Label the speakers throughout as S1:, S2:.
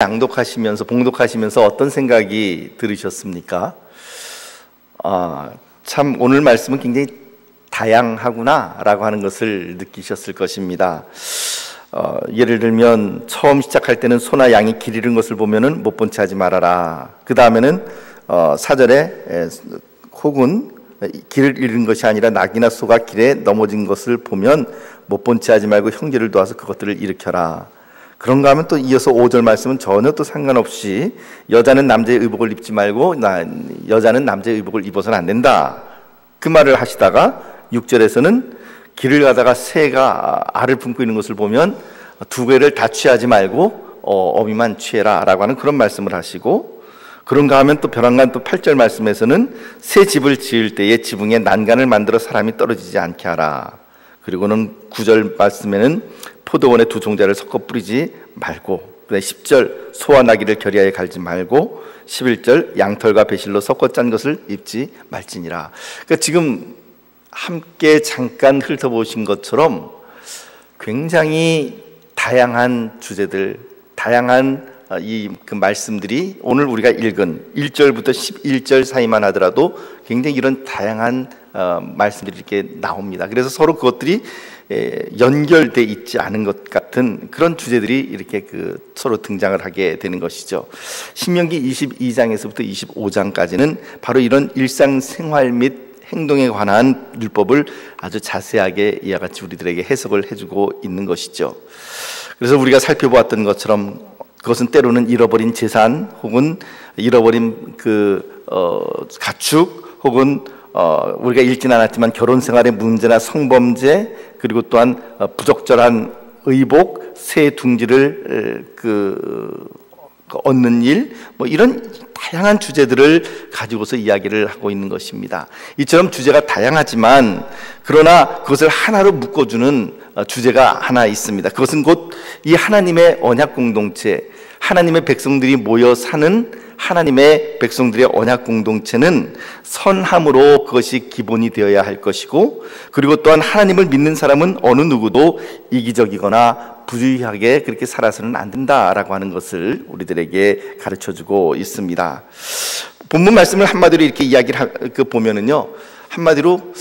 S1: 낭독하시면서 봉독하시면서 어떤 생각이 들으셨습니까? 참 오늘 말씀은 굉장히 다양하구나 라고 하는 것을 느끼셨을 것입니다. 예를 들면 처음 시작할 때는 소나 양이 길 잃은 것을 보면은 못 본 채 하지 말아라. 그 다음에는 4절에 혹은 길을 잃은 것이 아니라 낙이나 소가 길에 넘어진 것을 보면 못 본 채 하지 말고 형제를 도와서 그것들을 일으켜라. 그런가 하면 또 이어서 5절 말씀은 전혀 또 상관없이 여자는 남자의 의복을 입지 말고 여자는 남자의 의복을 입어서는 안 된다. 그 말을 하시다가 6절에서는 길을 가다가 새가 알을 품고 있는 것을 보면 두 개를 다 취하지 말고 어미만 취해라 라고 하는 그런 말씀을 하시고, 그런가 하면 또 벼랑간 또 8절 말씀에서는 새 집을 지을 때에 지붕에 난간을 만들어 사람이 떨어지지 않게 하라. 그리고는 9절 말씀에는 포도원에 두 종자를 섞어 뿌리지 말고, 10절 소와 나귀를 결의하여 갈지 말고, 11절 양털과 배실로 섞어 짠 것을 입지 말지니라. 그러니까 지금 함께 잠깐 훑어보신 것처럼 굉장히 다양한 주제들, 다양한 그 말씀들이 오늘 우리가 읽은 1절부터 11절 사이만 하더라도 굉장히 이런 다양한 말씀들이 이렇게 나옵니다. 그래서 서로 그것들이 연결돼 있지 않은 것 같은 그런 주제들이 이렇게 서로 등장을 하게 되는 것이죠. 신명기 22장에서부터 25장까지는 바로 이런 일상생활 및 행동에 관한 율법을 아주 자세하게 이와 같이 우리들에게 해석을 해주고 있는 것이죠. 그래서 우리가 살펴보았던 것처럼 그것은 때로는 잃어버린 재산, 혹은 잃어버린 가축, 혹은 우리가 읽진 않았지만 결혼 생활의 문제나 성범죄, 그리고 또한 부적절한 의복, 새 둥지를 얻는 일, 이런 다양한 주제들을 가지고서 이야기를 하고 있는 것입니다. 이처럼 주제가 다양하지만 그러나 그것을 하나로 묶어주는 주제가 하나 있습니다. 그것은 곧 이 하나님의 언약 공동체, 하나님의 백성들이 모여 사는 하나님의 백성들의 언약 공동체는 선함으로 그것이 기본이 되어야 할 것이고, 그리고 또한 하나님을 믿는 사람은 어느 누구도 이기적이거나 부주의하게 그렇게 살아서는 안 된다라고 하는 것을 우리들에게 가르쳐주고 있습니다. 본문 말씀을 한마디로 이렇게 이야기를 보면은요, 한마디로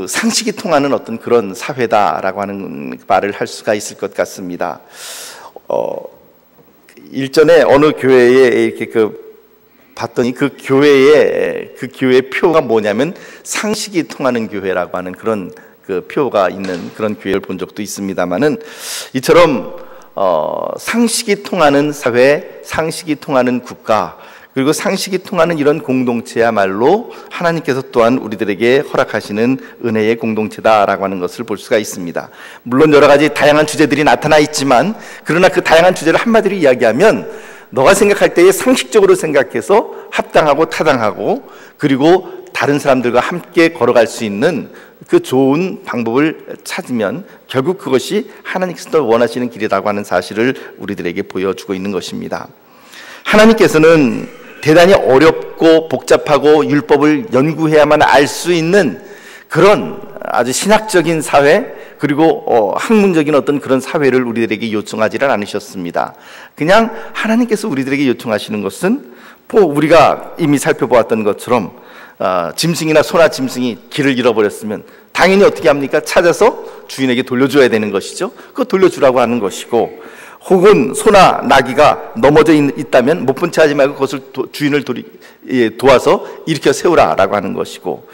S1: 상식이 통하는 어떤 그런 사회다라고 하는 말을 할 수가 있을 것 같습니다. 일전에 어느 교회에 이렇게 봤더니 그 교회의 표가 뭐냐면 상식이 통하는 교회라고 하는 그런 표가 있는 그런 교회를 본 적도 있습니다만은, 이처럼 상식이 통하는 사회, 상식이 통하는 국가, 그리고 상식이 통하는 이런 공동체야말로 하나님께서 또한 우리들에게 허락하시는 은혜의 공동체다라고 하는 것을 볼 수가 있습니다. 물론 여러 가지 다양한 주제들이 나타나 있지만, 그러나 그 다양한 주제를 한마디로 이야기하면 너가 생각할 때에 상식적으로 생각해서 합당하고 타당하고, 그리고 다른 사람들과 함께 걸어갈 수 있는 그 좋은 방법을 찾으면 결국 그것이 하나님께서 원하시는 길이라고 하는 사실을 우리들에게 보여주고 있는 것입니다. 하나님께서는 대단히 어렵고 복잡하고 율법을 연구해야만 알 수 있는 그런 아주 신학적인 사회, 그리고 학문적인 어떤 그런 사회를 우리들에게 요청하지는 않으셨습니다. 그냥 하나님께서 우리들에게 요청하시는 것은 우리가 이미 살펴보았던 것처럼 짐승이나 소나 짐승이 길을 잃어버렸으면 당연히 어떻게 합니까? 찾아서 주인에게 돌려줘야 되는 것이죠. 그거 돌려주라고 하는 것이고, 혹은 소나 나귀가 넘어져 있다면 못 본 채 하지 말고 그것을 주인을 도와서 일으켜 세우라라고 하는 것이고,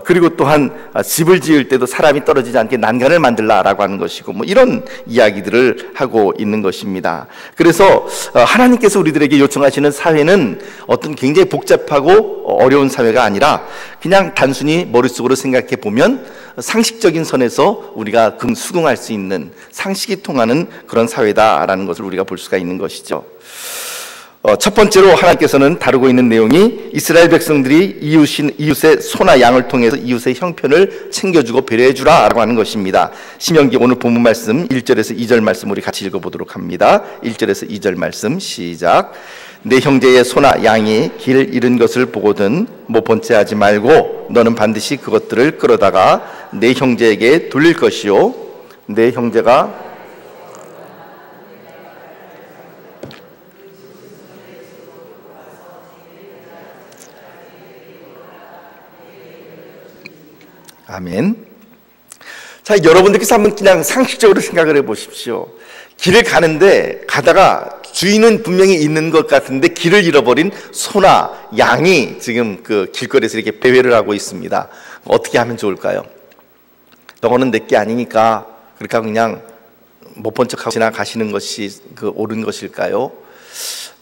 S1: 그리고 또한 집을 지을 때도 사람이 떨어지지 않게 난간을 만들라라고 하는 것이고, 이런 이야기들을 하고 있는 것입니다. 그래서 하나님께서 우리들에게 요청하시는 사회는 어떤 굉장히 복잡하고 어려운 사회가 아니라 그냥 단순히 머릿속으로 생각해 보면 상식적인 선에서 우리가 수긍할 수 있는 상식이 통하는 그런 사회다라는 것을 우리가 볼 수가 있는 것이죠. 첫 번째로 하나님께서는 다루고 있는 내용이 이스라엘 백성들이 이웃의 소나 양을 통해서 이웃의 형편을 챙겨주고 배려해주라 라고 하는 것입니다. 신명기 오늘 본문 말씀 1절에서 2절 말씀 우리 같이 읽어보도록 합니다. 1절에서 2절 말씀 시작. 내 형제의 소나 양이 길 잃은 것을 보거든 못 본 채 하지 말고 너는 반드시 그것들을 끌어다가 내 형제에게 돌릴 것이요, 내 형제가 아멘. 자, 여러분들께서 한번 그냥 상식적으로 생각을 해보십시오. 길을 가다가 주인은 분명히 있는 것 같은데 길을 잃어버린 소나 양이 지금 그 길거리에서 이렇게 배회를 하고 있습니다. 어떻게 하면 좋을까요? 너는 내게 아니니까 그렇게 하고 그냥 못 본 척하고 지나가시는 것이 옳은 것일까요?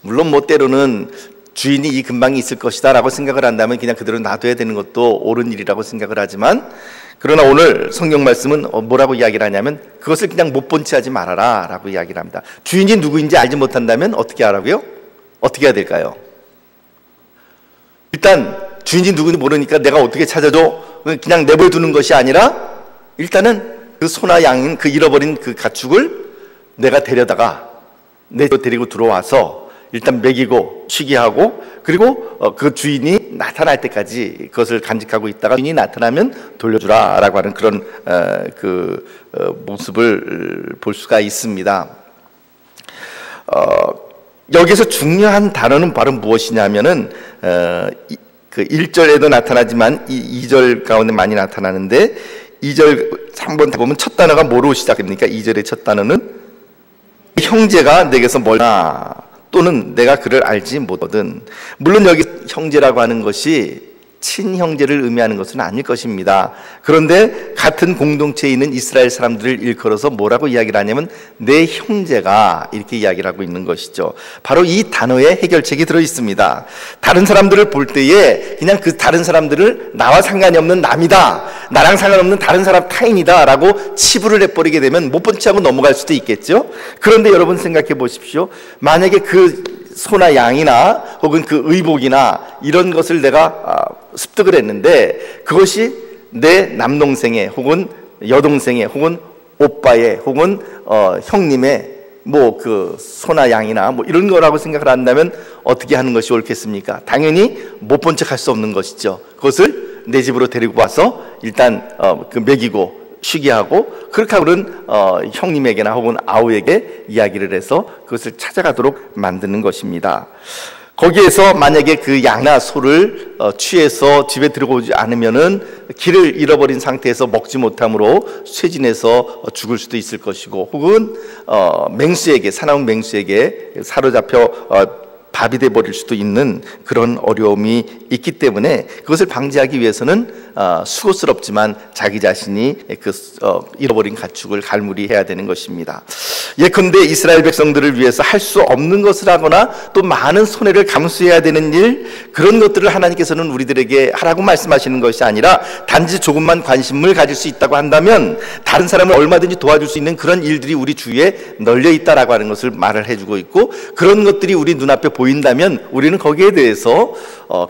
S1: 물론 때로는 주인이 이 근방에 있을 것이다 라고 생각을 한다면 그냥 그대로 놔둬야 되는 것도 옳은 일이라고 생각을 하지만, 그러나 오늘 성경 말씀은 뭐라고 이야기를 하냐면 그것을 그냥 못 본 채 하지 말아라 라고 이야기를 합니다. 주인이 누구인지 알지 못한다면 어떻게 하라고요? 어떻게 해야 될까요? 일단 주인이 누구인지 모르니까 내가 어떻게 찾아줘? 그냥 내버려두는 것이 아니라 일단은 그 소나 양인 그 잃어버린 그 가축을 내가 데려다가 데리고 들어와서 일단 먹이고 쉬게 하고, 그리고 그 주인이 나타날 때까지 그것을 간직하고 있다가 주인이 나타나면 돌려주라 라고 하는 그런 모습을 볼 수가 있습니다. 여기서 중요한 단어는 바로 무엇이냐면은 그 1절에도 나타나지만 2절 가운데 많이 나타나는데, 2절 한번 보면 첫 단어가 뭐로 시작됩니까? 2절의 첫 단어는 형제가 내게서 멀나 또는 내가 그를 알지 못하거든. 물론 여기 형제라고 하는 것이 친형제를 의미하는 것은 아닐 것입니다. 그런데 같은 공동체에 있는 이스라엘 사람들을 일컬어서 뭐라고 이야기를 하냐면 내 형제가 이렇게 이야기를 하고 있는 것이죠. 바로 이 단어에 해결책이 들어 있습니다. 다른 사람들을 볼 때에 그냥 그 다른 사람들을 나와 상관이 없는 남이다, 나랑 상관없는 다른 사람 타인이다 라고 치부를 해버리게 되면 못 본 채하고 넘어갈 수도 있겠죠. 그런데 여러분 생각해 보십시오. 만약에 그 소나 양이나 혹은 그 의복이나 이런 것을 내가 습득을 했는데 그것이 내 남동생의 혹은 여동생의 혹은 오빠의 혹은 형님의 그 소나 양이나 이런 거라고 생각을 한다면 어떻게 하는 것이 옳겠습니까? 당연히 못 본 척 할 수 없는 것이죠. 그것을 내 집으로 데리고 와서 일단 먹이고 쉬게 하고, 그렇게 하고는 형님에게나 혹은 아우에게 이야기를 해서 그것을 찾아가도록 만드는 것입니다. 거기에서 만약에 그 양이나 소를 취해서 집에 들어오지 않으면은 길을 잃어버린 상태에서 먹지 못함으로 쇠진해서 죽을 수도 있을 것이고, 혹은 사나운 맹수에게 사로잡혀 밥이 돼버릴 수도 있는 그런 어려움이 있기 때문에 그것을 방지하기 위해서는 수고스럽지만 자기 자신이 잃어버린 가축을 갈무리해야 되는 것입니다. 예컨대 이스라엘 백성들을 위해서 할 수 없는 것을 하거나 또 많은 손해를 감수해야 되는 일, 그런 것들을 하나님께서는 우리들에게 하라고 말씀하시는 것이 아니라 단지 조금만 관심을 가질 수 있다고 한다면 다른 사람을 얼마든지 도와줄 수 있는 그런 일들이 우리 주위에 널려 있다라고 하는 것을 말을 해주고 있고, 그런 것들이 우리 눈앞에 보인다면 우리는 거기에 대해서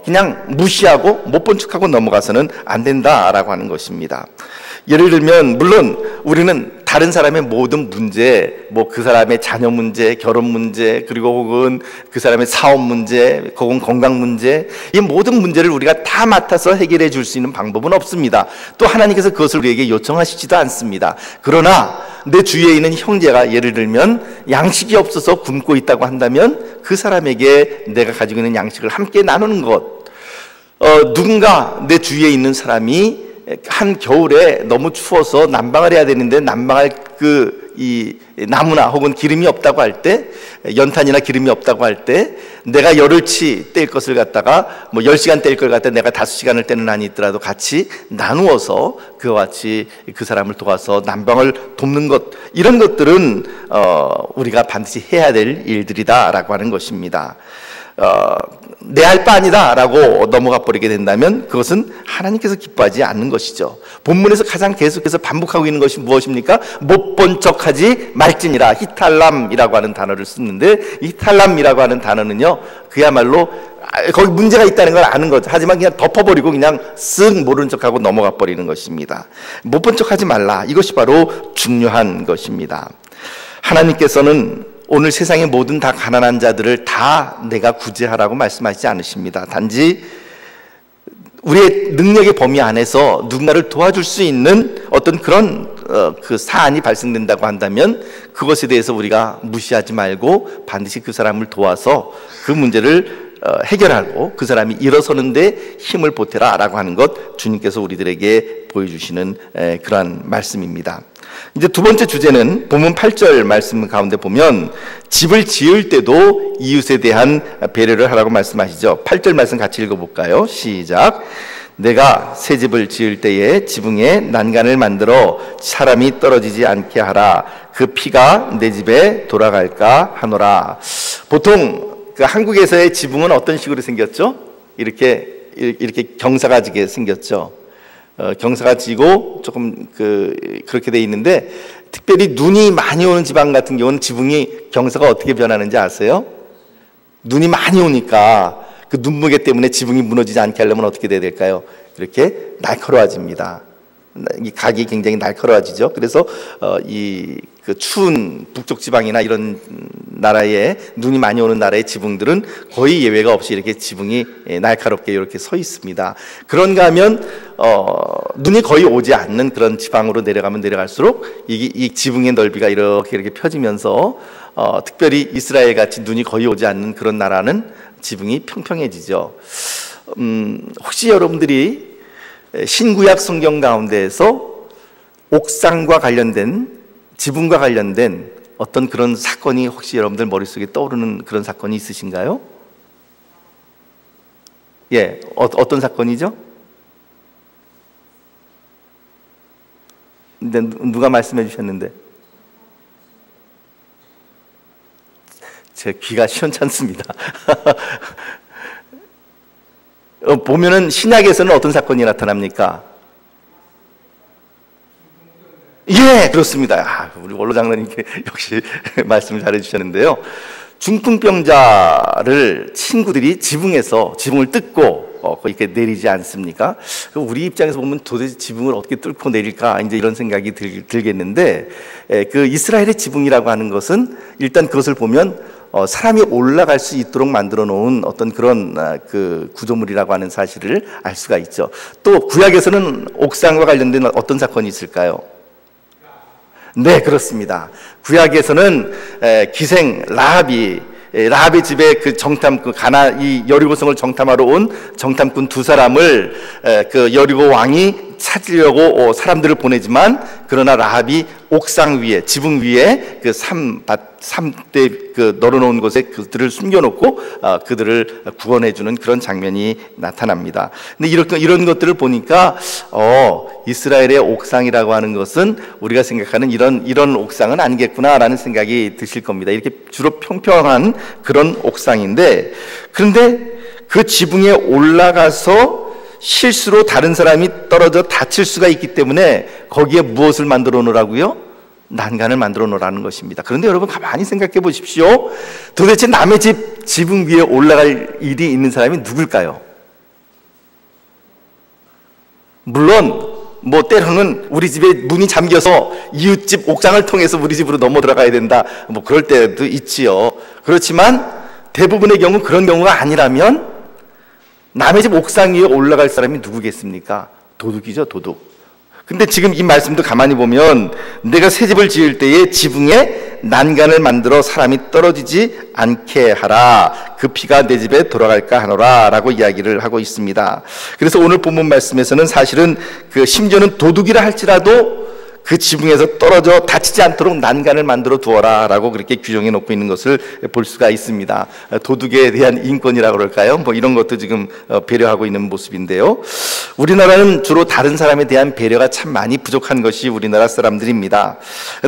S1: 그냥 무시하고 못 본 척하고 넘어가서는 안 된다라고 하는 것입니다. 예를 들면 물론 우리는 다른 사람의 모든 문제, 그 사람의 자녀 문제, 결혼 문제, 그리고 혹은 그 사람의 사업 문제, 혹은 건강 문제, 이 모든 문제를 우리가 다 맡아서 해결해 줄 수 있는 방법은 없습니다. 또 하나님께서 그것을 우리에게 요청하시지도 않습니다. 그러나 내 주위에 있는 형제가 예를 들면 양식이 없어서 굶고 있다고 한다면 그 사람에게 내가 가지고 있는 양식을 함께 나누는 것, 누군가 내 주위에 있는 사람이 한 겨울에 너무 추워서 난방을 해야 되는데 난방할 이 나무나 혹은 기름이 없다고 할 때, 연탄이나 기름이 없다고 할 때 내가 열흘치 뗄 것을 갖다가 10시간 뗄 걸 갖다 내가 5시간을 떼는 한이 있더라도 같이 나누어서 그와 같이 그 사람을 도와서 난방을 돕는 것, 이런 것들은 우리가 반드시 해야 될 일들이다라고 하는 것입니다. 내 할 바 아니다 라고 넘어가 버리게 된다면 그것은 하나님께서 기뻐하지 않는 것이죠. 본문에서 가장 계속해서 반복하고 있는 것이 무엇입니까? 못 본 척하지 말지니라. 히탈람이라고 하는 단어를 쓰는데, 히탈람이라고 하는 단어는요 그야말로 거기 문제가 있다는 걸 아는 거죠. 하지만 그냥 덮어버리고 그냥 쓱 모르는 척하고 넘어가 버리는 것입니다. 못 본 척하지 말라, 이것이 바로 중요한 것입니다. 하나님께서는 오늘 세상의 모든 다 가난한 자들을 다 내가 구제하라고 말씀하시지 않으십니다. 단지 우리의 능력의 범위 안에서 누군가를 도와줄 수 있는 어떤 그런 그 사안이 발생된다고 한다면 그것에 대해서 우리가 무시하지 말고 반드시 그 사람을 도와서 그 문제를 해결하고 그 사람이 일어서는데 힘을 보태라 라고 하는 것, 주님께서 우리들에게 보여주시는 그러한 말씀입니다. 이제 두 번째 주제는 본문 8절 말씀 가운데 보면 집을 지을 때도 이웃에 대한 배려를 하라고 말씀하시죠. 8절 말씀 같이 읽어볼까요? 시작. 내가 새 집을 지을 때에 지붕에 난간을 만들어 사람이 떨어지지 않게 하라. 그 피가 내 집에 돌아갈까 하노라. 보통 그 한국에서의 지붕은 어떤 식으로 생겼죠? 이렇게 경사가 지게 생겼죠. 경사가 지고 조금 그렇게 돼 있는데, 특별히 눈이 많이 오는 지방 같은 경우는 지붕이 경사가 어떻게 변하는지 아세요? 눈이 많이 오니까 그 눈무게 때문에 지붕이 무너지지 않게 하려면 어떻게 돼야 될까요? 이렇게 날카로워집니다. 이 각이 굉장히 날카로워지죠. 그래서 그 추운 북쪽 지방이나 이런 나라에 눈이 많이 오는 나라의 지붕들은 거의 예외가 없이 이렇게 지붕이 날카롭게 이렇게 서 있습니다. 그런가 하면 눈이 거의 오지 않는 그런 지방으로 내려가면 내려갈수록 이 지붕의 넓이가 이렇게 펴지면서 특별히 이스라엘 같이 눈이 거의 오지 않는 그런 나라는 지붕이 평평해지죠. 혹시 여러분들이 신구약 성경 가운데에서 옥상과 관련된, 지붕과 관련된 어떤 그런 사건이 혹시 여러분들 머릿속에 떠오르는 그런 사건이 있으신가요? 예, 어떤 사건이죠? 근데 누가 말씀해 주셨는데? 제 귀가 시원찮습니다. 보면은 신약에서는 어떤 사건이 나타납니까? 예, 그렇습니다. 우리 원로 장로님께 역시 말씀을 잘해 주셨는데요. 중풍병자를 친구들이 지붕을 뜯고 이렇게 내리지 않습니까? 우리 입장에서 보면 도대체 지붕을 어떻게 뚫고 내릴까, 이제 이런 생각이 들겠는데, 그 이스라엘의 지붕이라고 하는 것은 일단 그것을 보면 사람이 올라갈 수 있도록 만들어 놓은 어떤 그런 그 구조물이라고 하는 사실을 알 수가 있죠. 또 구약에서는 옥상과 관련된 어떤 사건이 있을까요? 네, 그렇습니다. 구약에서는 기생 라합의 집에 이 여리고성을 정탐하러 온 정탐꾼 두 사람을 그 여리고 왕이 찾으려고 사람들을 보내지만, 그러나 라합이 옥상 위에, 지붕 위에 그 삼대 널어놓은 곳에 그들을 숨겨놓고 그들을 구원해주는 그런 장면이 나타납니다. 근데 이런 것들을 보니까 이스라엘의 옥상이라고 하는 것은 우리가 생각하는 이런 옥상은 아니겠구나라는 생각이 드실 겁니다. 이렇게 주로 평평한 그런 옥상인데, 그런데 그 지붕에 올라가서 실수로 다른 사람이 떨어져 다칠 수가 있기 때문에 거기에 무엇을 만들어 놓으라고요? 난간을 만들어 놓으라는 것입니다. 그런데 여러분 가만히 생각해 보십시오. 도대체 남의 집 지붕 위에 올라갈 일이 있는 사람이 누굴까요? 물론 때로는 우리 집에 문이 잠겨서 이웃집 옥상을 통해서 우리 집으로 넘어 들어가야 된다, 그럴 때도 있지요. 그렇지만 대부분의 경우 그런 경우가 아니라면 남의 집 옥상 위에 올라갈 사람이 누구겠습니까? 도둑이죠, 도둑. 근데 지금 이 말씀도 가만히 보면 내가 새 집을 지을 때에 지붕에 난간을 만들어 사람이 떨어지지 않게 하라. 그 피가 내 집에 돌아갈까 하노라 라고 이야기를 하고 있습니다. 그래서 오늘 본문 말씀에서는 사실은 심지어는 도둑이라 할지라도 그 지붕에서 떨어져 다치지 않도록 난간을 만들어 두어라 라고 그렇게 규정해 놓고 있는 것을 볼 수가 있습니다. 도둑에 대한 인권이라고 그럴까요? 이런 것도 지금 배려하고 있는 모습인데요. 우리나라는 주로 다른 사람에 대한 배려가 참 많이 부족한 것이 우리나라 사람들입니다.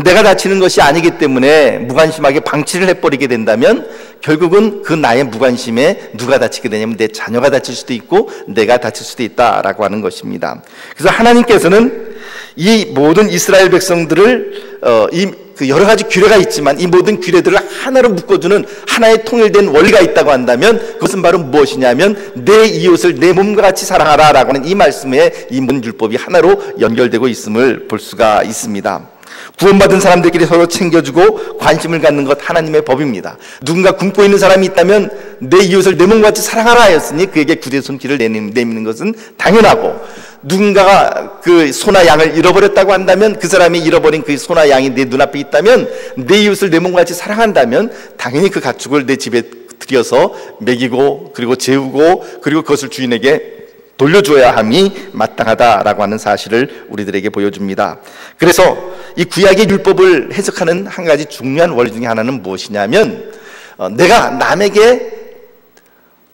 S1: 내가 다치는 것이 아니기 때문에 무관심하게 방치를 해버리게 된다면 결국은 그 나의 무관심에 누가 다치게 되냐면 내 자녀가 다칠 수도 있고 내가 다칠 수도 있다라고 하는 것입니다. 그래서 하나님께서는 이 모든 이스라엘 백성들을 여러 가지 규례가 있지만 이 모든 규례들을 하나로 묶어주는 하나의 통일된 원리가 있다고 한다면 그것은 바로 무엇이냐면 내 이웃을 내 몸과 같이 사랑하라 라고 하는 이 말씀에 이 모든 율법이 하나로 연결되고 있음을 볼 수가 있습니다. 구원받은 사람들끼리 서로 챙겨주고 관심을 갖는 것 하나님의 법입니다. 누군가 굶고 있는 사람이 있다면 내 이웃을 내 몸과 같이 사랑하라 하였으니 그에게 구제 손길을 내미는 것은 당연하고, 누군가가 그 소나 양을 잃어버렸다고 한다면 그 사람이 잃어버린 그 소나 양이 내 눈앞에 있다면 내 이웃을 내 몸과 같이 사랑한다면 당연히 그 가축을 내 집에 들여서 먹이고 그리고 재우고 그리고 그것을 주인에게 돌려줘야 함이 마땅하다라고 하는 사실을 우리들에게 보여줍니다. 그래서 이 구약의 율법을 해석하는 한 가지 중요한 원리 중에 하나는 무엇이냐면 내가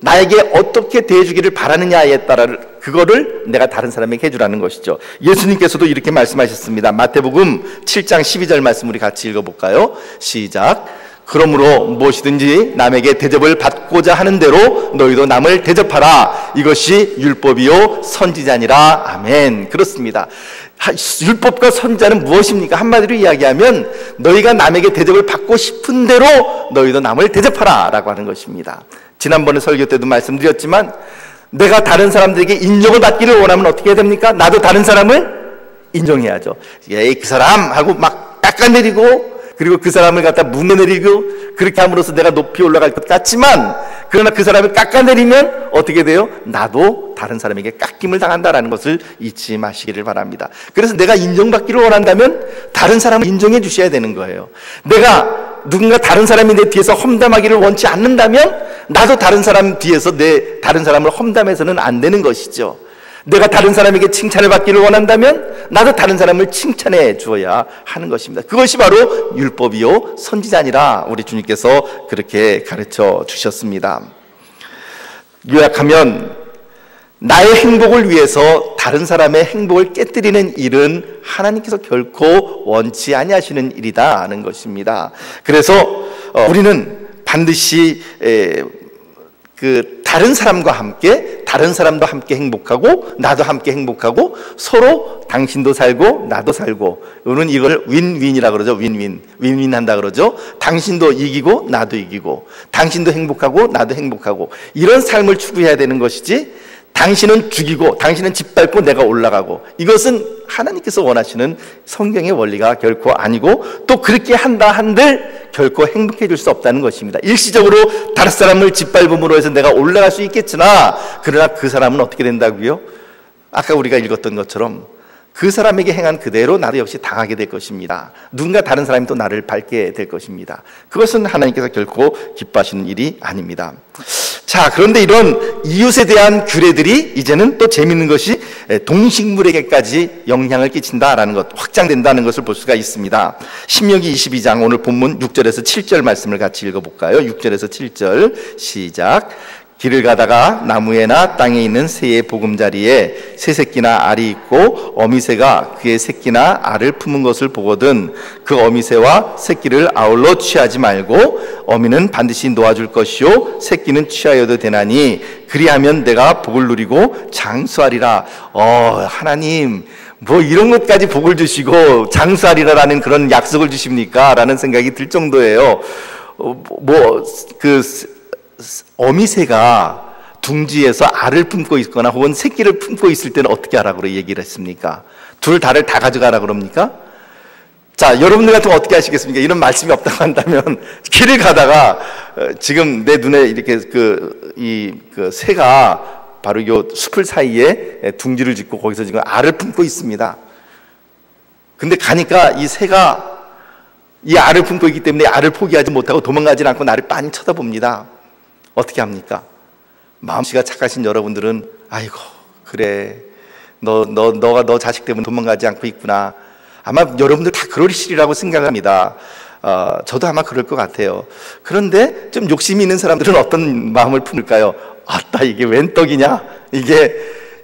S1: 나에게 어떻게 대해주기를 바라느냐에 따라 그거를 내가 다른 사람에게 해주라는 것이죠. 예수님께서도 이렇게 말씀하셨습니다. 마태복음 7장 12절 말씀 우리 같이 읽어볼까요? 시작. 그러므로 무엇이든지 남에게 대접을 받고자 하는 대로 너희도 남을 대접하라. 이것이 율법이요 선지자니라. 아멘. 그렇습니다. 율법과 선지자는 무엇입니까? 한마디로 이야기하면 너희가 남에게 대접을 받고 싶은 대로 너희도 남을 대접하라 라고 하는 것입니다. 지난번에 설교 때도 말씀드렸지만 내가 다른 사람들에게 인정을 받기를 원하면 어떻게 해야 됩니까? 나도 다른 사람을 인정해야죠. 에이 그 사람 하고 막 깎아내리고 그리고 그 사람을 갖다 문내내리고 그렇게 함으로써 내가 높이 올라갈 것 같지만 그러나 그 사람을 깎아내리면 어떻게 돼요? 나도 다른 사람에게 깎임을 당한다라는 것을 잊지 마시기를 바랍니다. 그래서 내가 인정받기를 원한다면 다른 사람을 인정해 주셔야 되는 거예요. 내가 누군가 다른 사람이 내 뒤에서 험담하기를 원치 않는다면 나도 다른 사람 뒤에서 다른 사람을 험담해서는 안 되는 것이죠. 내가 다른 사람에게 칭찬을 받기를 원한다면 나도 다른 사람을 칭찬해 주어야 하는 것입니다. 그것이 바로 율법이요 선지자니라 우리 주님께서 그렇게 가르쳐 주셨습니다. 요약하면 나의 행복을 위해서 다른 사람의 행복을 깨뜨리는 일은 하나님께서 결코 원치 아니하시는 일이다는 것입니다. 그래서 우리는 반드시 다른 사람과 함께 다른 사람도 함께 행복하고 나도 함께 행복하고 서로 당신도 살고 나도 살고 우리는 이걸 윈윈이라 그러죠. 윈윈 한다 그러죠. 당신도 이기고 나도 이기고 당신도 행복하고 나도 행복하고 이런 삶을 추구해야 되는 것이지 당신은 죽이고 당신은 짓밟고 내가 올라가고 이것은 하나님께서 원하시는 성경의 원리가 결코 아니고 또 그렇게 한다 한들 결코 행복해질 수 없다는 것입니다. 일시적으로 다른 사람을 짓밟음으로 해서 내가 올라갈 수 있겠으나 그러나 그 사람은 어떻게 된다고요? 아까 우리가 읽었던 것처럼 그 사람에게 행한 그대로 나도 역시 당하게 될 것입니다. 누군가 다른 사람이 또 나를 밟게 될 것입니다. 그것은 하나님께서 결코 기뻐하시는 일이 아닙니다. 자, 그런데 이런 이웃에 대한 규례들이 이제는 또 재밌는 것이 동식물에게까지 영향을 끼친다라는 것, 확장된다는 것을 볼 수가 있습니다. 신명기 22장 오늘 본문 6절에서 7절 말씀을 같이 읽어볼까요? 6절에서 7절 시작. 길을 가다가 나무에나 땅에 있는 새의 보금자리에 새 새끼나 알이 있고 어미새가 그의 새끼나 알을 품은 것을 보거든 그 어미새와 새끼를 아울러 취하지 말고 어미는 반드시 놓아줄 것이요 새끼는 취하여도 되나니 그리하면 내가 복을 누리고 장수하리라. 하나님 뭐 이런 것까지 복을 주시고 장수하리라라는 그런 약속을 주십니까? 라는 생각이 들 정도예요. 어미새가 둥지에서 알을 품고 있거나 혹은 새끼를 품고 있을 때는 어떻게 하라고 얘기를 했습니까? 둘 다를 다 가져가라 그럽니까? 자, 여러분들 같으면 어떻게 하시겠습니까? 이런 말씀이 없다고 한다면 길을 가다가 지금 내 눈에 이렇게 새가 바로 이 숲을 사이에 둥지를 짓고 거기서 지금 알을 품고 있습니다. 근데 가니까 이 새가 이 알을 품고 있기 때문에 알을 포기하지 못하고 도망가지 않고 나를 빤히 쳐다봅니다. 어떻게 합니까? 마음씨가 착하신 여러분들은 아이고 그래 너가 너 자식 때문에 도망가지 않고 있구나. 아마 여러분들 다 그러시리라고 생각합니다. 저도 아마 그럴 것 같아요. 그런데 좀 욕심이 있는 사람들은 어떤 마음을 품을까요? 아따 이게 웬 떡이냐? 이게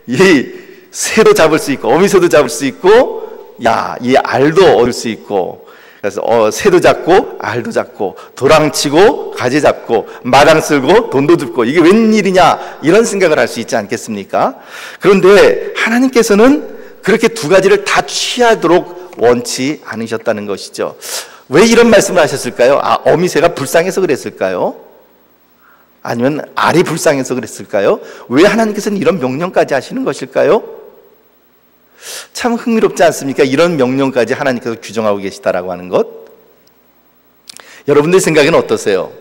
S1: 이 새도 잡을 수 있고 어미새도 잡을 수 있고 이 알도 얻을 수 있고 그래서 새도 잡고 알도 잡고 도랑치고 가지 잡고 마당 쓸고 돈도 줍고 이게 웬일이냐 이런 생각을 할 수 있지 않겠습니까? 그런데 하나님께서는 그렇게 두 가지를 다 취하도록 원치 않으셨다는 것이죠. 왜 이런 말씀을 하셨을까요? 어미새가 불쌍해서 그랬을까요? 아니면 알이 불쌍해서 그랬을까요? 왜 하나님께서는 이런 명령까지 하시는 것일까요? 참 흥미롭지 않습니까? 이런 명령까지 하나님께서 규정하고 계시다라고 하는 것. 여러분들 생각에는 어떠세요?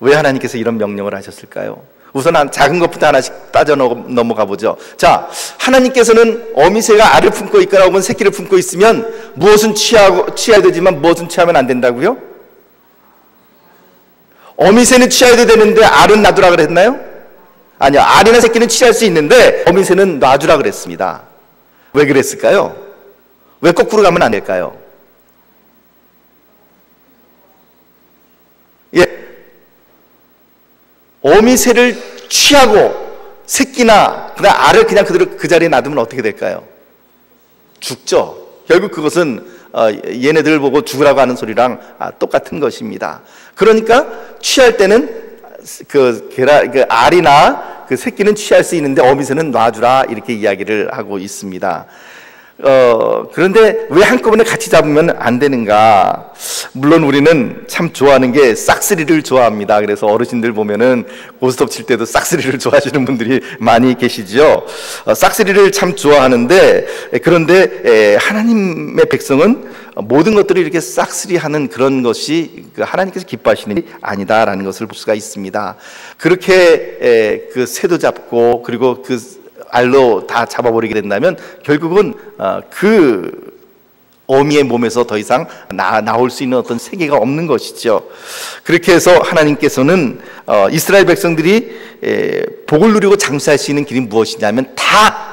S1: 왜 하나님께서 이런 명령을 하셨을까요? 우선 작은 것부터 하나씩 따져 넘어가 보죠. 자, 하나님께서는 어미새가 알을 품고 있거나 혹은 새끼를 품고 있으면 무엇은 취해야 되지만 무엇은 취하면 안 된다고요? 어미새는 취해도 되는데 알은 놔두라 그랬나요? 아니요. 알이나 새끼는 취할 수 있는데 어미새는 놔주라 그랬습니다. 왜 그랬을까요? 왜 거꾸로 가면 안 될까요? 예. 어미새를 취하고 새끼나 그다음 알을 그냥 그대로 그 자리에 놔두면 어떻게 될까요? 죽죠. 결국 그것은 얘네들 보고 죽으라고 하는 소리랑 똑같은 것입니다. 그러니까 취할 때는 그 알이나 그 새끼는 취할 수 있는데 어미새는 놔주라 이렇게 이야기를 하고 있습니다. 그런데 왜 한꺼번에 같이 잡으면 안 되는가? 물론 우리는 참 좋아하는 게 싹쓸이를 좋아합니다. 그래서 어르신들 보면은 고스톱 칠 때도 싹쓸이를 좋아하시는 분들이 많이 계시죠. 싹쓸이를 참 좋아하는데, 그런데 하나님의 백성은 모든 것들을 이렇게 싹쓸이하는 그런 것이 하나님께서 기뻐하시는 일이 아니다라는 것을 볼 수가 있습니다. 그렇게 그 새도 잡고 그리고 그 알로 다 잡아버리게 된다면 결국은 그 어미의 몸에서 더 이상 나올 수 있는 어떤 세계가 없는 것이죠. 그렇게 해서 하나님께서는 이스라엘 백성들이 복을 누리고 장수할 수 있는 길이 무엇이냐면 다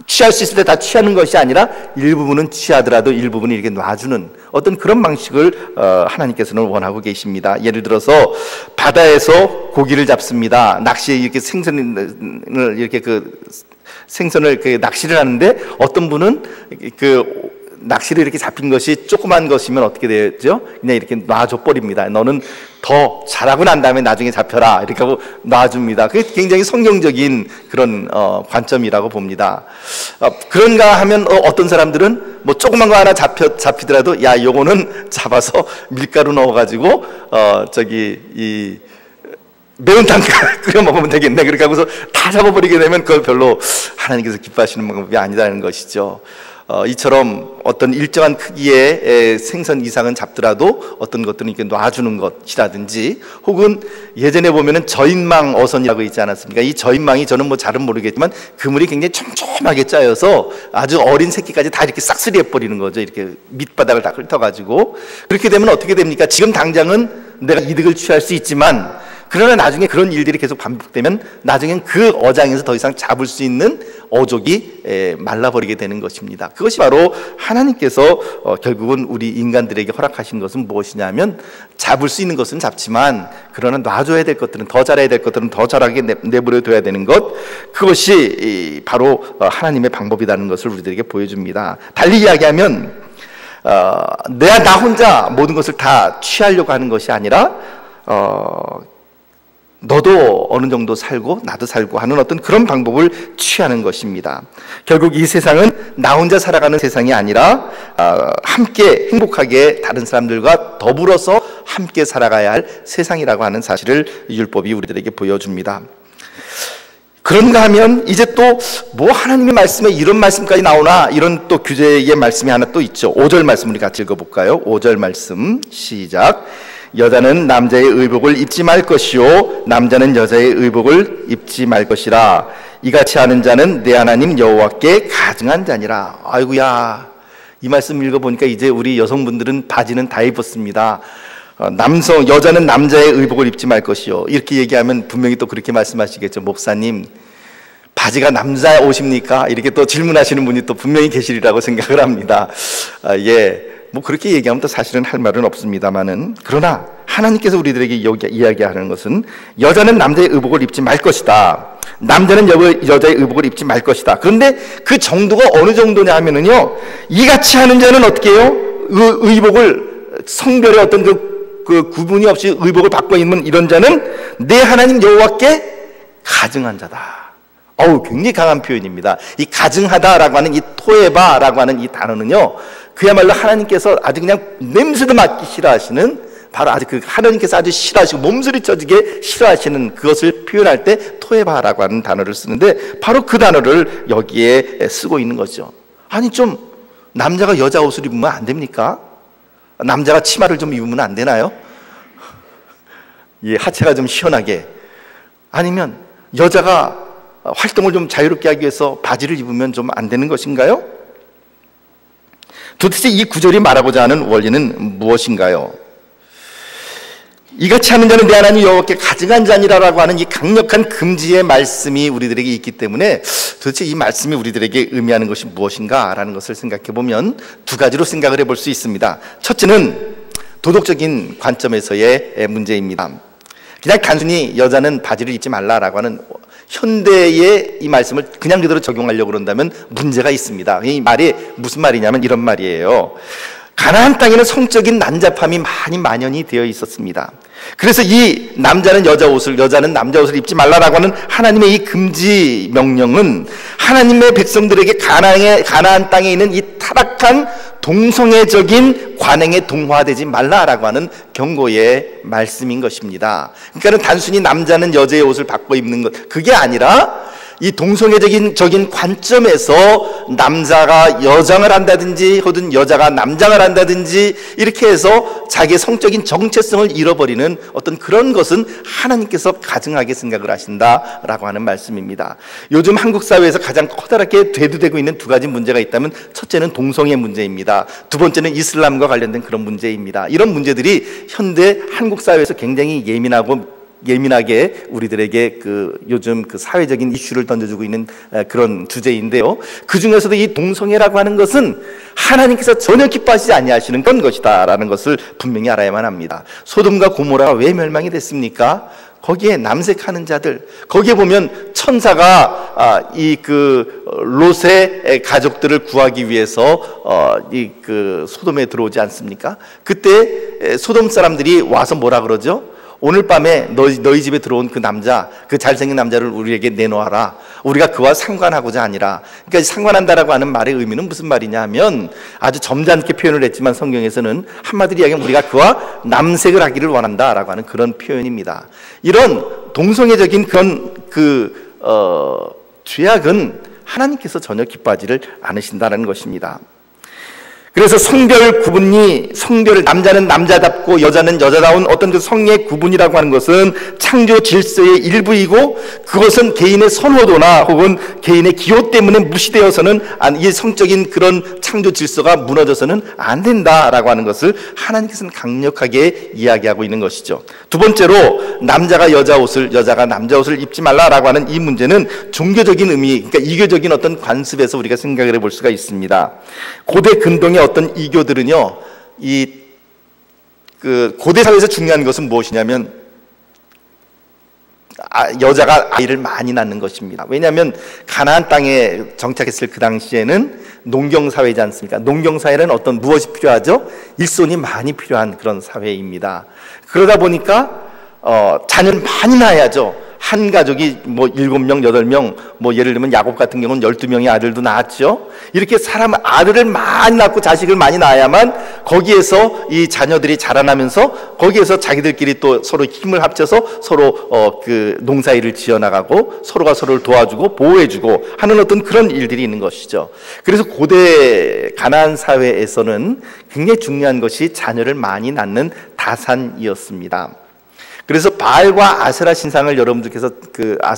S1: 취할 수 있을 때 다 취하는 것이 아니라 일부분은 취하더라도 일부분은 이렇게 놔주는 어떤 그런 방식을 하나님께서는 원하고 계십니다. 예를 들어서 바다에서 고기를 잡습니다. 낚시에 이렇게 생선을 이렇게 생선을 낚시를 하는데 어떤 분은 낚시를 이렇게 잡힌 것이 조그만 것이면 어떻게 되죠? 그냥 이렇게 놔줘 버립니다. 너는 더 잘하고 난 다음에 나중에 잡혀라 이렇게 하고 놔줍니다. 그게 굉장히 성경적인 그런 관점이라고 봅니다. 그런가 하면 어떤 사람들은 뭐 조그만 거 하나 잡히더라도 야 요거는 잡아서 밀가루 넣어가지고 이 매운탕 끓여 먹으면 되겠네 그렇게 하고서 다 잡아버리게 되면 그걸 별로 하나님께서 기뻐하시는 방법이 아니라는 것이죠. 이처럼 어떤 일정한 크기의 생선 이상은 잡더라도 어떤 것들은 이렇게 놔주는 것이라든지, 혹은 예전에 보면은 저인망 어선이라고 있지 않았습니까? 이 저인망이 저는 뭐 잘은 모르겠지만 그물이 굉장히 촘촘하게 짜여서 아주 어린 새끼까지 다 이렇게 싹쓸이 해버리는 거죠. 이렇게 밑바닥을 다 훑어가지고. 그렇게 되면 어떻게 됩니까? 지금 당장은 내가 이득을 취할 수 있지만, 그러나 나중에 그런 일들이 계속 반복되면 나중엔 그 어장에서 더 이상 잡을 수 있는 어족이 말라버리게 되는 것입니다. 그것이 바로 하나님께서 결국은 우리 인간들에게 허락하신 것은 무엇이냐면, 잡을 수 있는 것은 잡지만 그러나 놔줘야 될 것들은, 더 잘해야 될 것들은 더 잘하게 내버려둬야 되는 것, 그것이 바로 하나님의 방법이라는 것을 우리들에게 보여줍니다. 달리 이야기하면 나 혼자 모든 것을 다 취하려고 하는 것이 아니라 너도 어느 정도 살고 나도 살고 하는 어떤 그런 방법을 취하는 것입니다. 결국 이 세상은 나 혼자 살아가는 세상이 아니라 함께 행복하게 다른 사람들과 더불어서 함께 살아가야 할 세상이라고 하는 사실을 율법이 우리들에게 보여줍니다. 그런가 하면 이제 또 뭐 하나님의 말씀에 이런 말씀까지 나오나, 이런 또 규제의 말씀이 하나 또 있죠. 5절 말씀 우리 같이 읽어볼까요? 5절 말씀 시작. 여자는 남자의 의복을 입지 말 것이요 남자는 여자의 의복을 입지 말 것이라. 이같이 하는 자는 내 하나님 여호와께 가증한 자니라. 아이고야, 이 말씀 읽어보니까 이제 우리 여성분들은 바지는 다 입었습니다. 여자는 남자의 의복을 입지 말 것이요, 이렇게 얘기하면 분명히 또 그렇게 말씀하시겠죠. 목사님, 바지가 남자 옷입니까? 이렇게 또 질문하시는 분이 또 분명히 계시리라고 생각을 합니다. 뭐 그렇게 얘기하면 또 사실은 할 말은 없습니다만은, 그러나 하나님께서 우리들에게 이야기하는 것은 여자는 남자의 의복을 입지 말 것이다, 남자는 여자의 의복을 입지 말 것이다. 그런데 그 정도가 어느 정도냐 하면은요, 이같이 하는 자는 어떻게 해요? 의복을, 성별의 어떤 그 구분이 없이 의복을 바꿔 입는 이런 자는 내 하나님 여호와께 가증한 자다. 굉장히 강한 표현입니다. 이 가증하다라고 하는 이 토에바라고 하는 이 단어는요, 그야말로 하나님께서 아주 그냥 냄새도 맡기 싫어하시는, 바로 아주 하나님께서 아주 싫어하시고 몸서리쳐지게 싫어하시는 그것을 표현할 때 토에바라고 하는 단어를 쓰는데, 바로 그 단어를 여기에 쓰고 있는 거죠. 아니, 좀 남자가 여자 옷을 입으면 안 됩니까? 남자가 치마를 좀 입으면 안 되나요? 하체가 좀 시원하게. 아니면 여자가 활동을 좀 자유롭게 하기 위해서 바지를 입으면 좀 안 되는 것인가요? 도대체 이 구절이 말하고자 하는 원리는 무엇인가요? 이같이 하는 자는 내 하나님 여호와께 가증한 자니라라고 하는 이 강력한 금지의 말씀이 우리들에게 있기 때문에 도대체 이 말씀이 우리들에게 의미하는 것이 무엇인가라는 것을 생각해 보면 두 가지로 생각을 해볼 수 있습니다. 첫째는 도덕적인 관점에서의 문제입니다. 그냥 단순히 여자는 바지를 입지 말라라고 하는 현대의 이 말씀을 그냥 그대로 적용하려고 그런다면 문제가 있습니다. 이 말이 무슨 말이냐면 이런 말이에요. 가나안 땅에는 성적인 난잡함이 많이 만연이 되어 있었습니다. 그래서 이 남자는 여자 옷을, 여자는 남자 옷을 입지 말라라고 하는 하나님의 이 금지 명령은 하나님의 백성들에게 가나안 땅에 있는 이 타락한 동성애적인 관행에 동화되지 말라라고 하는 경고의 말씀인 것입니다. 그러니까 단순히 남자는 여자의 옷을 바꿔 입는 것, 그게 아니라 이 동성애적인 관점에서 남자가 여장을 한다든지 혹은 여자가 남장을 한다든지 이렇게 해서 자기의 성적인 정체성을 잃어버리는 어떤 그런 것은 하나님께서 가증하게 생각을 하신다라고 하는 말씀입니다. 요즘 한국 사회에서 가장 커다랗게 대두되고 있는 두 가지 문제가 있다면 첫째는 동성애 문제입니다. 두 번째는 이슬람과 관련된 그런 문제입니다. 이런 문제들이 현대 한국 사회에서 굉장히 예민하게 우리들에게 요즘 사회적인 이슈를 던져주고 있는 그런 주제인데요. 그 중에서도 이 동성애라고 하는 것은 하나님께서 전혀 기뻐하시지 아니하시는 건 것이다라는 것을 분명히 알아야만 합니다. 소돔과 고모라가 왜 멸망이 됐습니까? 거기에 남색하는 자들, 거기에 보면 천사가 롯의 가족들을 구하기 위해서 소돔에 들어오지 않습니까? 그때 소돔 사람들이 와서 뭐라 그러죠? 오늘 밤에 너희 집에 들어온 그 남자, 그 잘생긴 남자를 우리에게 내놓아라. 우리가 그와 상관하고자 아니라. 그러니까 상관한다라고 하는 말의 의미는 무슨 말이냐 하면 아주 점잖게 표현을 했지만 성경에서는 한마디로 이야기하면 우리가 그와 남색을 하기를 원한다라고 하는 그런 표현입니다. 이런 동성애적인 그런 죄악은 하나님께서 전혀 기뻐하지를 않으신다는 것입니다. 그래서 성별 구분이, 성별을 남자는 남자답고 여자는 여자다운 어떤 그 성의 구분이라고 하는 것은 창조 질서의 일부이고 그것은 개인의 선호도나 혹은 개인의 기호 때문에 무시되어서는 이 성적인 그런 창조 질서가 무너져서는 안 된다라고 하는 것을 하나님께서는 강력하게 이야기하고 있는 것이죠. 두 번째로 남자가 여자 옷을, 여자가 남자 옷을 입지 말라라고 하는 이 문제는 종교적인 의미, 그러니까 이교적인 어떤 관습에서 우리가 생각을 해볼 수가 있습니다. 고대 근동의 어떤 이교들은요, 고대 사회에서 중요한 것은 무엇이냐면 여자가 아이를 많이 낳는 것입니다. 왜냐하면 가나안 땅에 정착했을 그 당시에는 농경 사회지 않습니까? 농경 사회는 무엇이 필요하죠? 일손이 많이 필요한 그런 사회입니다. 그러다 보니까 자녀를 많이 낳아야죠. 한 가족이 7명, 8명, 예를 들면 야곱 같은 경우는 12명의 아들도 낳았죠. 이렇게 아들을 많이 낳고 자식을 많이 낳아야만 거기에서 이 자녀들이 자라나면서 거기에서 자기들끼리 또 서로 힘을 합쳐서 서로 농사일을 지어나가고 서로가 서로를 도와주고 보호해주고 하는 어떤 그런 일들이 있는 것이죠. 그래서 고대 가나안 사회에서는 굉장히 중요한 것이 자녀를 많이 낳는 다산이었습니다. 그래서 바알과 아세라 신상을 여러분들께서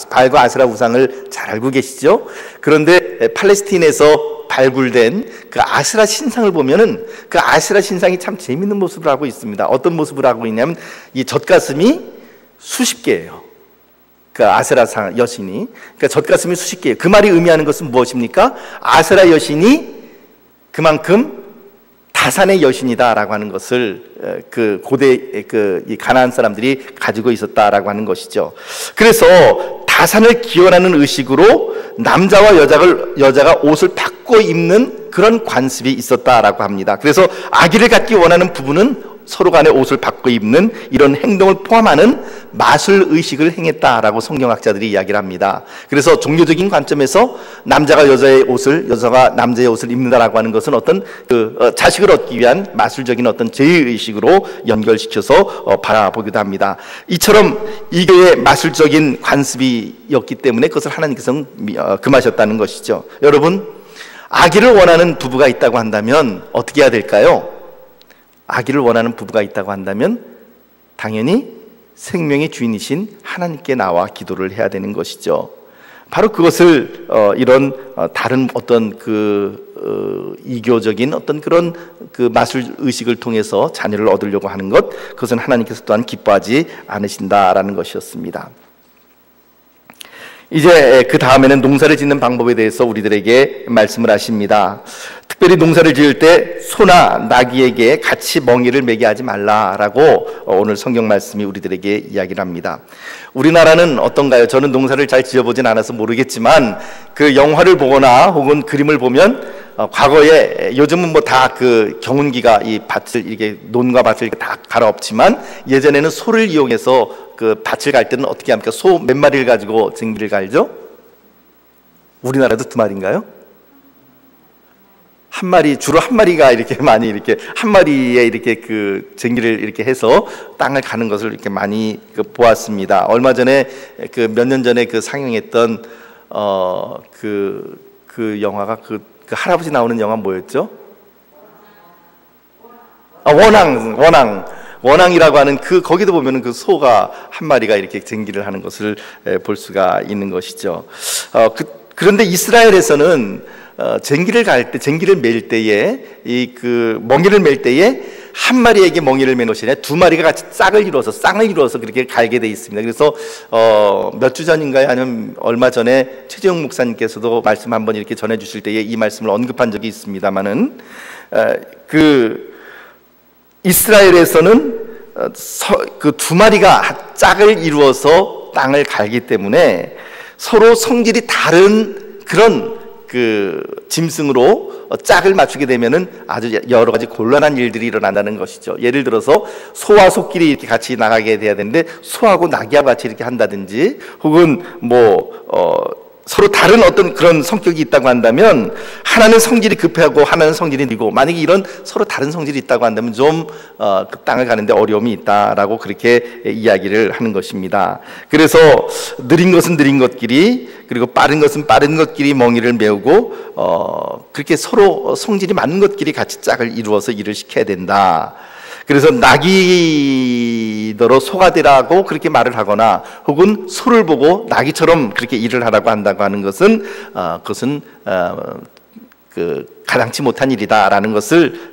S1: 바알과 아세라 우상을 잘 알고 계시죠? 그런데 팔레스틴에서 발굴된 그 아세라 신상을 보면은 그 아세라 신상이 참 재밌는 모습을 하고 있습니다. 어떤 모습을 하고 있냐면 이 젖가슴이 수십 개예요. 그 아세라 여신이. 그러니까 젖가슴이 수십 개예요. 그 말이 의미하는 것은 무엇입니까? 아세라 여신이 그만큼 다산의 여신이다라고 하는 것을 고대 이 가나안 사람들이 가지고 있었다라고 하는 것이죠. 그래서 다산을 기원하는 의식으로 남자와 여자가 옷을 바꿔 입는 그런 관습이 있었다라고 합니다. 그래서 아기를 갖기 원하는 부부는 서로 간에 옷을 바꿔 입는 이런 행동을 포함하는 마술 의식을 행했다라고 성경학자들이 이야기를 합니다. 그래서 종교적인 관점에서 남자가 여자의 옷을, 여자가 남자의 옷을 입는다라고 하는 것은 어떤 자식을 얻기 위한 마술적인 어떤 제의의식으로 연결시켜서 바라보기도 합니다. 이처럼 이교의 마술적인 관습이었기 때문에 그것을 하나님께서는 금하셨다는 것이죠. 여러분, 아기를 원하는 부부가 있다고 한다면 어떻게 해야 될까요? 아기를 원하는 부부가 있다고 한다면 당연히 생명의 주인이신 하나님께 나와 기도를 해야 되는 것이죠. 바로 그것을 이런 다른 어떤 이교적인 어떤 그런 그 마술 의식을 통해서 자녀를 얻으려고 하는 것, 그것은 하나님께서 또한 기뻐하지 않으신다라는 것이었습니다. 이제 그 다음에는 농사를 짓는 방법에 대해서 우리들에게 말씀을 하십니다. 특별히 농사를 지을 때 소나 나귀에게 같이 멍에를 매게 하지 말라라고 오늘 성경 말씀이 우리들에게 이야기를 합니다. 우리나라는 어떤가요? 저는 농사를 잘 지어보진 않아서 모르겠지만 그 영화를 보거나 혹은 그림을 보면 과거에, 요즘은 뭐 다 그 경운기가 이 밭을 이렇게 논과 밭을 이렇게 다 갈아엎지만 예전에는 소를 이용해서 그 밭을 갈 때는 어떻게 합니까? 소 몇 마리를 가지고 쟁기를 갈죠? 우리나라도 두 마리인가요? 한 마리, 주로 한 마리가 이렇게 많이 이렇게 한 마리에 이렇게 그 쟁기를 이렇게 해서 땅을 가는 것을 이렇게 많이 보았습니다. 얼마 전에 그 몇 년 전에 그 상영했던 그 영화가 그 할아버지 나오는 영화 뭐였죠? 원앙이라고 하는 거기도 보면은 그 소가 한 마리가 이렇게 쟁기를 하는 것을 볼 수가 있는 것이죠. 그런데 이스라엘에서는 쟁기를 맬 때에 멍에를 맬 때에 한 마리에게 멍에를 매는 것이 아니라 두 마리가 같이 쌍을 이루어서 그렇게 갈게 돼 있습니다. 그래서 몇 주 전인가요? 아니면 얼마 전에 최재용 목사님께서도 말씀 한번 이렇게 전해 주실 때에 이 말씀을 언급한 적이 있습니다만은 이스라엘에서는 그 두 마리가 짝을 이루어서 땅을 갈기 때문에 서로 성질이 다른 그런 그 짐승으로 짝을 맞추게 되면은 아주 여러 가지 곤란한 일들이 일어난다는 것이죠. 예를 들어서 소와 소끼리 이렇게 같이 나가게 돼야 되는데 소하고 나귀하고 같이 이렇게 한다든지 혹은 서로 다른 어떤 그런 성격이 있다고 한다면 하나는 성질이 급하고 하나는 성질이 느리고 만약에 이런 서로 다른 성질이 있다고 한다면 좀 그 땅을 가는데 어려움이 있다라고 그렇게 이야기를 하는 것입니다. 그래서 느린 것은 느린 것끼리 그리고 빠른 것은 빠른 것끼리 멍이를 메우고 그렇게 서로 성질이 맞는 것끼리 같이 짝을 이루어서 일을 시켜야 된다. 그래서 나귀더러 소가 되라고 그렇게 말을 하거나 혹은 소를 보고 나귀처럼 그렇게 일을 하라고 한다고 하는 것은 그것은 가당치 못한 일이다라는 것을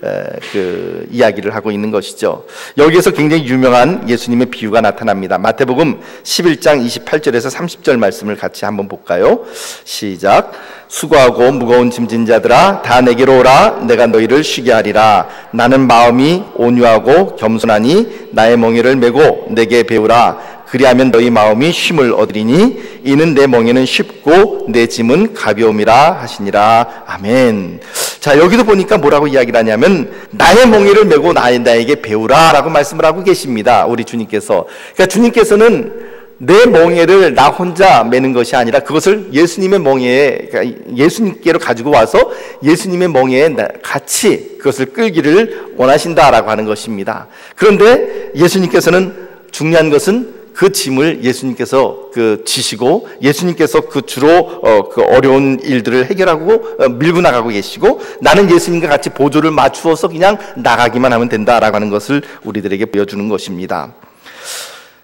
S1: 이야기를 하고 있는 것이죠. 여기에서 굉장히 유명한 예수님의 비유가 나타납니다. 마태복음 11장 28절에서 30절 말씀을 같이 한번 볼까요? 시작. 수고하고 무거운 짐진 자들아 다 내게로 오라. 내가 너희를 쉬게 하리라. 나는 마음이 온유하고 겸손하니 나의 멍에를 메고 내게 배우라. 그리하면 너희 마음이 쉼을 얻으리니 이는 내 멍에는 쉽고 내 짐은 가벼움이라 하시니라. 아멘. 자, 여기도 보니까 뭐라고 이야기를 하냐면 나의 멍에를 메고 나에게 배우라 라고 말씀을 하고 계십니다. 우리 주님께서. 그러니까 주님께서는 내 멍에를 나 혼자 매는 것이 아니라 그것을 예수님의 멍에에, 그러니까 예수님께로 가지고 와서 예수님의 멍에에 같이 그것을 끌기를 원하신다라고 하는 것입니다. 그런데 예수님께서는 중요한 것은 그 짐을 예수님께서 지시고 예수님께서 주로 그 어려운 일들을 해결하고 밀고 나가고 계시고 나는 예수님과 같이 보조를 맞추어서 그냥 나가기만 하면 된다라고 하는 것을 우리들에게 보여주는 것입니다.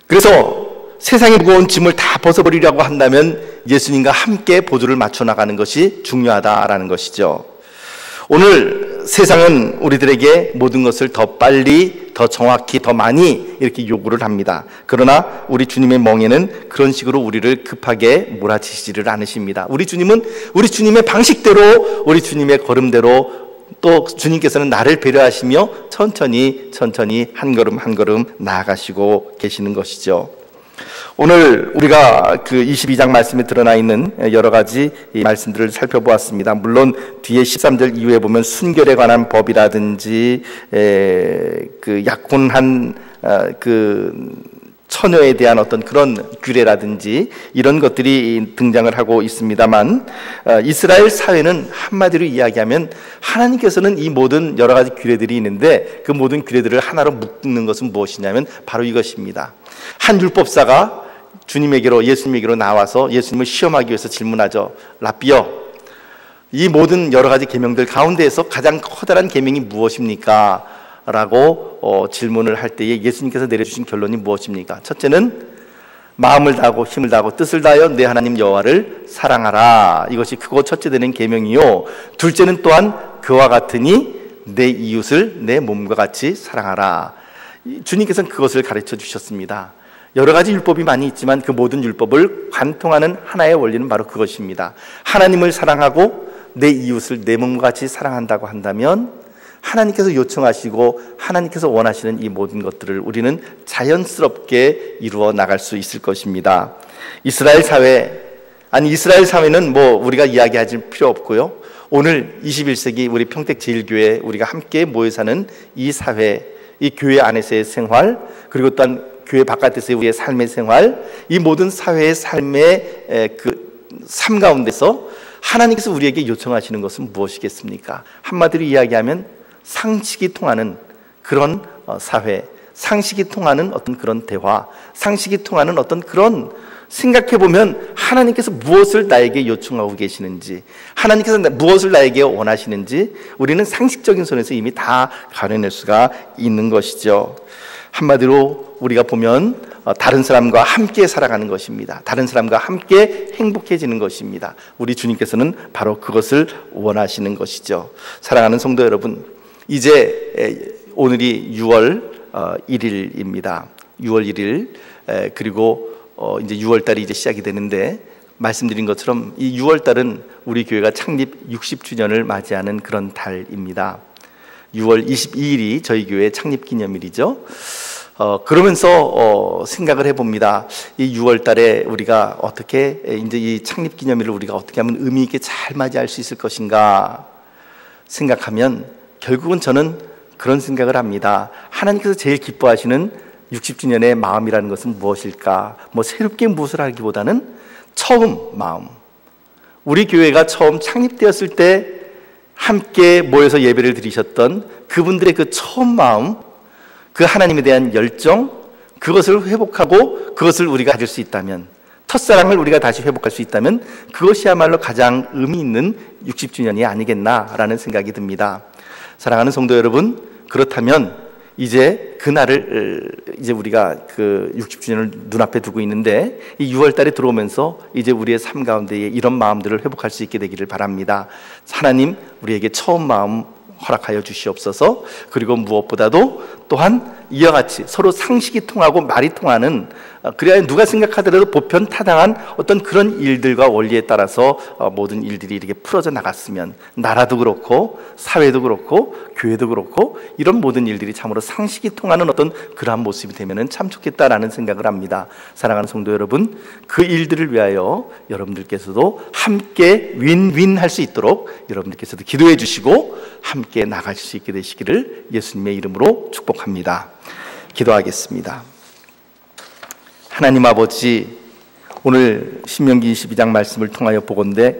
S1: 그래서 세상의 무거운 짐을 다 벗어버리려고 한다면 예수님과 함께 보조를 맞춰 나가는 것이 중요하다라는 것이죠. 오늘 세상은 우리들에게 모든 것을 더 빨리, 더 정확히, 더 많이 이렇게 요구를 합니다. 그러나 우리 주님의 멍에는 그런 식으로 우리를 급하게 몰아치시지를 않으십니다. 우리 주님은 우리 주님의 방식대로, 우리 주님의 걸음대로 또 주님께서는 나를 배려하시며 천천히 한 걸음 한 걸음 나아가시고 계시는 것이죠. 오늘 우리가 22장 말씀에 드러나 있는 여러 가지 말씀들을 살펴보았습니다. 물론 뒤에 13절 이후에 보면 순결에 관한 법이라든지 약혼한 처녀에 대한 어떤 그런 규례라든지 이런 것들이 등장을 하고 있습니다만 이스라엘 사회는 한마디로 이야기하면 하나님께서는 이 모든 여러 가지 규례들이 있는데 그 모든 규례들을 하나로 묶는 것은 무엇이냐면 바로 이것입니다. 한 율법사가 주님에게로 예수님에게로 나와서 예수님을 시험하기 위해서 질문하죠. 랍비여, 이 모든 여러 가지 계명들 가운데에서 가장 커다란 계명이 무엇입니까? 라고 질문을 할 때에 예수님께서 내려주신 결론이 무엇입니까? 첫째는 마음을 다하고 힘을 다하고 뜻을 다하여 내 하나님 여호와를 사랑하라. 이것이 크고 첫째 되는 계명이요, 둘째는 또한 그와 같으니 내 이웃을 내 몸과 같이 사랑하라. 주님께서는 그것을 가르쳐 주셨습니다. 여러 가지 율법이 많이 있지만 그 모든 율법을 관통하는 하나의 원리는 바로 그것입니다. 하나님을 사랑하고 내 이웃을 내 몸과 같이 사랑한다고 한다면 하나님께서 요청하시고 하나님께서 원하시는 이 모든 것들을 우리는 자연스럽게 이루어 나갈 수 있을 것입니다. 이스라엘 사회는 뭐 우리가 이야기하지 필요 없고요. 오늘 21세기 우리 평택제일교회 우리가 함께 모여 사는 이 사회, 이 교회 안에서의 생활, 그리고 또한 교회 바깥에서의 우리의 삶의 생활, 이 모든 사회의 삶의 삶 가운데서 하나님께서 우리에게 요청하시는 것은 무엇이겠습니까? 한마디로 이야기하면 상식이 통하는 그런 사회, 상식이 통하는 어떤 그런 대화, 상식이 통하는 어떤 그런, 생각해보면 하나님께서 무엇을 나에게 요청하고 계시는지, 하나님께서 무엇을 나에게 원하시는지 우리는 상식적인 손에서 이미 다 가려낼 수가 있는 것이죠. 한마디로 우리가 보면 다른 사람과 함께 살아가는 것입니다. 다른 사람과 함께 행복해지는 것입니다. 우리 주님께서는 바로 그것을 원하시는 것이죠. 사랑하는 성도 여러분, 이제 오늘이 6월 1일입니다. 6월 1일, 그리고 이제 6월달이 이제 시작이 되는데, 말씀드린 것처럼 이 6월달은 우리 교회가 창립 60주년을 맞이하는 그런 달입니다. 6월 22일이 저희 교회 창립 기념일이죠. 그러면서 생각을 해봅니다. 이 6월달에 우리가 어떻게 이제 이 창립 기념일을 우리가 어떻게 하면 의미 있게 잘 맞이할 수 있을 것인가 생각하면, 결국은 저는 그런 생각을 합니다. 하나님께서 제일 기뻐하시는 60주년의 마음이라는 것은 무엇일까? 뭐 새롭게 무엇을 하기보다는 처음 마음, 우리 교회가 처음 창립되었을 때 함께 모여서 예배를 드리셨던 그분들의 그 처음 마음, 그 하나님에 대한 열정, 그것을 회복하고 그것을 우리가 가질 수 있다면, 첫사랑을 우리가 다시 회복할 수 있다면 그것이야말로 가장 의미 있는 60주년이 아니겠나라는 생각이 듭니다. 사랑하는 성도 여러분, 그렇다면 이제 그날을 이제 우리가 그 60주년을 눈앞에 두고 있는데, 이 6월달에 들어오면서 이제 우리의 삶 가운데에 이런 마음들을 회복할 수 있게 되기를 바랍니다. 하나님, 우리에게 처음 마음 허락하여 주시옵소서. 그리고 무엇보다도 또한 이와 같이 서로 상식이 통하고 말이 통하는, 그래야 누가 생각하더라도 보편타당한 어떤 그런 일들과 원리에 따라서 모든 일들이 이렇게 풀어져 나갔으면, 나라도 그렇고 사회도 그렇고 교회도 그렇고 이런 모든 일들이 참으로 상식이 통하는 어떤 그러한 모습이 되면 참 좋겠다라는 생각을 합니다. 사랑하는 성도 여러분, 그 일들을 위하여 여러분들께서도 함께 윈윈할 수 있도록 여러분들께서도 기도해 주시고 함께 나갈 수 있게 되시기를 예수님의 이름으로 축복합니다. 기도하겠습니다. 하나님 아버지, 오늘 신명기 22장 말씀을 통하여 보건대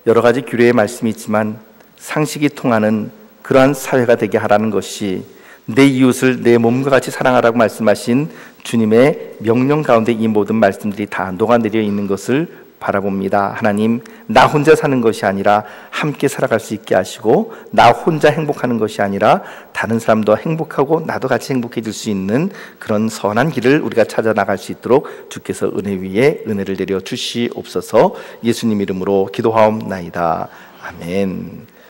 S1: 여러 가지 규례의 말씀이 있지만 상식이 통하는 그러한 사회가 되게 하라는 것이, 내 이웃을 내 몸과 같이 사랑하라고 말씀하신 주님의 명령 가운데 이 모든 말씀들이 다 녹아내려 있는 것을 바라봅니다. 하나님, 나 혼자 사는 것이 아니라 함께 살아갈 수 있게 하시고, 나 혼자 행복하는 것이 아니라 다른 사람도 행복하고 나도 같이 행복해질 수 있는 그런 선한 길을 우리가 찾아 나갈 수 있도록 주께서 은혜 위에 은혜를 내려 주시옵소서. 예수님 이름으로 기도하옵나이다. 아멘.